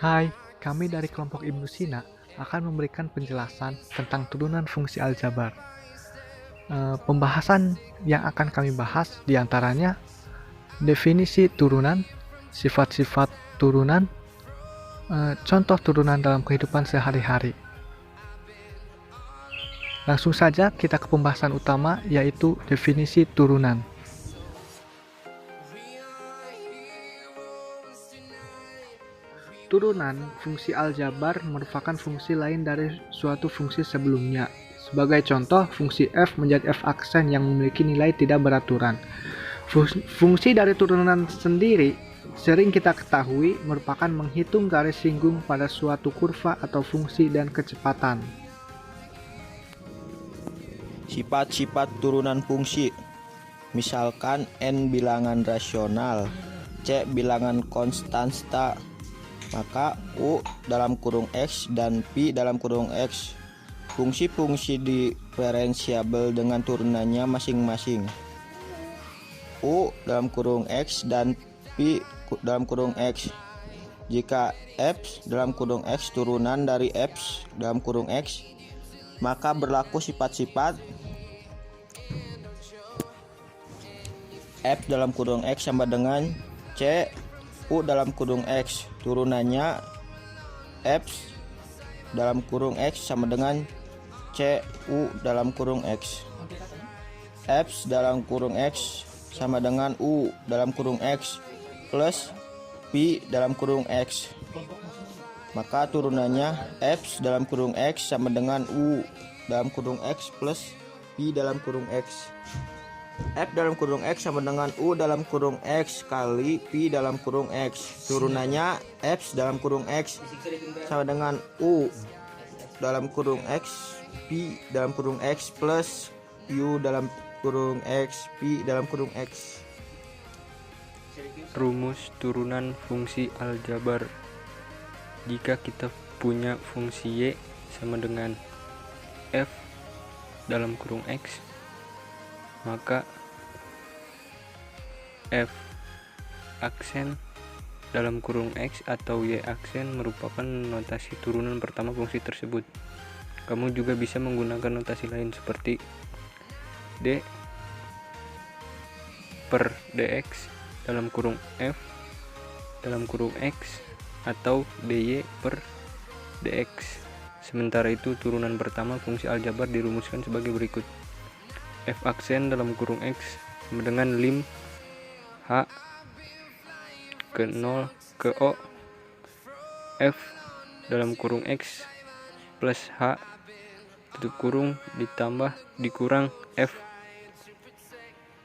Hai, kami dari kelompok Ibnu Sina akan memberikan penjelasan tentang turunan fungsi aljabar. Pembahasan yang akan kami bahas diantaranya definisi turunan, sifat-sifat turunan, contoh turunan dalam kehidupan sehari-hari. Langsung saja kita ke pembahasan utama, yaitu definisi turunan. Turunan fungsi aljabar merupakan fungsi lain dari suatu fungsi sebelumnya. Sebagai contoh, fungsi f menjadi f aksen yang memiliki nilai tidak beraturan. Fungsi dari turunan sendiri sering kita ketahui merupakan menghitung garis singgung pada suatu kurva atau fungsi dan kecepatan. Sifat-sifat turunan fungsi, misalkan n bilangan rasional, c bilangan konstanta, maka u dalam kurung x dan pi dalam kurung x fungsi-fungsi diferensiabel dengan turunannya masing-masing. U dalam kurung x dan pi dalam kurung x. Jika f dalam kurung x turunan dari f dalam kurung x, maka berlaku sifat-sifat f dalam kurung x sama dengan c u dalam kurung x, turunannya f dalam kurung x sama dengan c u dalam kurung x. F dalam kurung x sama dengan u dalam kurung x plus pi dalam kurung x, maka turunannya f dalam kurung x sama dengan u dalam kurung x plus pi dalam kurung x. F dalam kurung x sama dengan u dalam kurung x kali pi dalam kurung x, turunannya f dalam kurung x sama dengan u dalam kurung x pi dalam kurung x plus u dalam kurung x pi dalam kurung x. Rumus turunan fungsi aljabar. Jika kita punya fungsi y sama dengan f dalam kurung x, maka f aksen dalam kurung x atau y aksen merupakan notasi turunan pertama fungsi tersebut. Kamu juga bisa menggunakan notasi lain seperti d per dx dalam kurung f dalam kurung x atau dy per dx. Sementara itu, turunan pertama fungsi aljabar dirumuskan sebagai berikut. F aksen dalam kurung x sama dengan lim h ke 0 ke o f dalam kurung x plus h tutup kurung ditambah dikurang f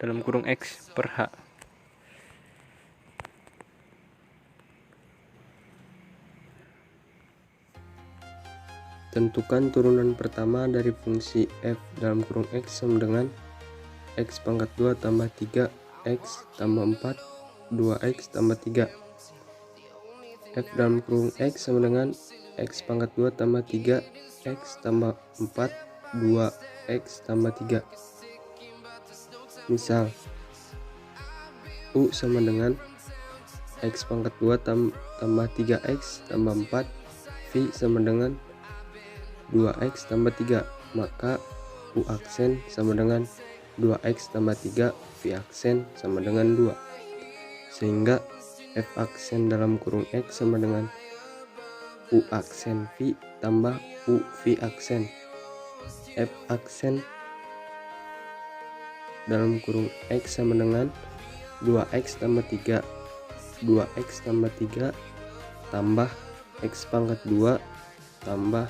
dalam kurung x per h. Tentukan turunan pertama dari fungsi f dalam kurung x sama dengan x pangkat 2 tambah 3 x tambah 4 2x tambah 3. F dalam kurung x sama dengan x pangkat 2 tambah 3 x tambah 4 2x tambah 3. Misal u sama dengan x pangkat 2 tambah 3x tambah 4 v sama dengan 2x tambah 3, maka u aksen sama dengan 2x tambah 3 v aksen sama dengan 2, sehingga f aksen dalam kurung x sama dengan u aksen v tambah u v aksen. F aksen dalam kurung x sama dengan 2x tambah 3 2x tambah 3 tambah x pangkat 2 tambah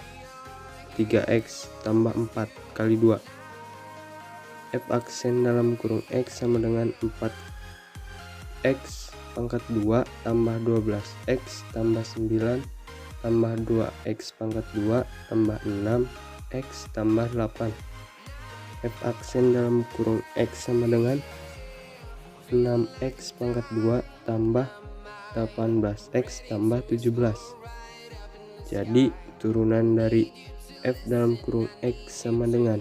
3x tambah 4 kali 2. F aksen dalam kurung x sama dengan 4x pangkat 2 tambah 12x tambah 9 tambah 2x pangkat 2 tambah 6x tambah 8. F aksen dalam kurung x sama dengan 6x pangkat 2 tambah 18x tambah 17. Jadi turunan dari f dalam kurung x sama dengan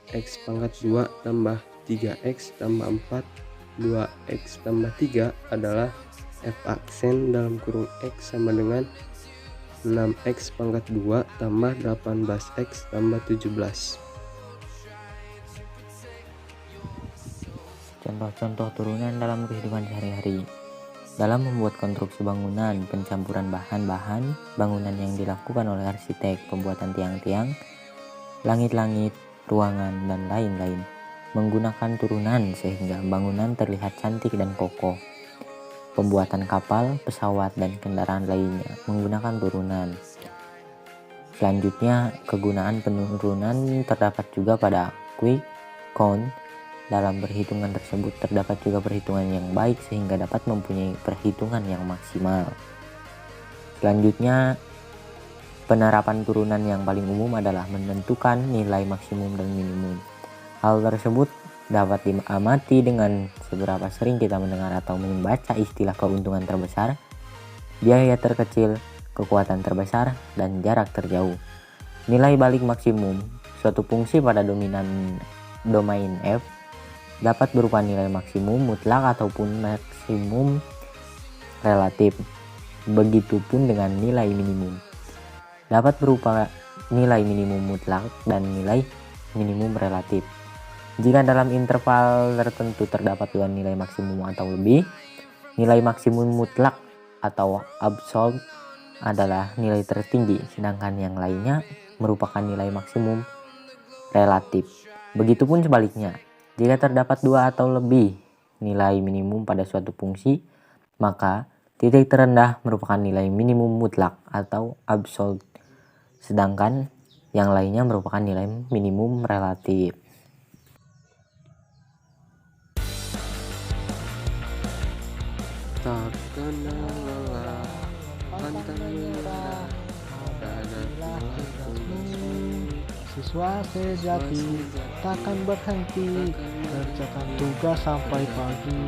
x pangkat 2 tambah 3x tambah 4 2x tambah 3 adalah f aksen dalam kurung x sama dengan 6x pangkat 2 tambah 18x tambah 17. Contoh-contoh turunan dalam kehidupan sehari-hari. Dalam membuat konstruksi bangunan, pencampuran bahan-bahan bangunan yang dilakukan oleh arsitek, pembuatan tiang-tiang, langit-langit, ruangan, dan lain-lain, menggunakan turunan sehingga bangunan terlihat cantik dan kokoh. Pembuatan kapal, pesawat, dan kendaraan lainnya menggunakan turunan. Selanjutnya, kegunaan penurunan terdapat juga pada quick count. Dalam perhitungan tersebut terdapat juga perhitungan yang baik sehingga dapat mempunyai perhitungan yang maksimal. Selanjutnya, penerapan turunan yang paling umum adalah menentukan nilai maksimum dan minimum. Hal tersebut dapat diamati dengan seberapa sering kita mendengar atau membaca istilah keuntungan terbesar, biaya terkecil, kekuatan terbesar, dan jarak terjauh. Nilai balik maksimum suatu fungsi pada domain F dapat berupa nilai maksimum mutlak ataupun maksimum relatif. Begitupun dengan nilai minimum. Dapat berupa nilai minimum mutlak dan nilai minimum relatif. Jika dalam interval tertentu terdapat dua nilai maksimum atau lebih, nilai maksimum mutlak atau absolut adalah nilai tertinggi, sedangkan yang lainnya merupakan nilai maksimum relatif. Begitupun sebaliknya. Jika terdapat dua atau lebih nilai minimum pada suatu fungsi, maka titik terendah merupakan nilai minimum mutlak atau absolut, sedangkan yang lainnya merupakan nilai minimum relatif. Takkan lelah, pantang menyerah, hadapilah Siswa sejati takkan berhenti, kerjakan tugas sampai pagi.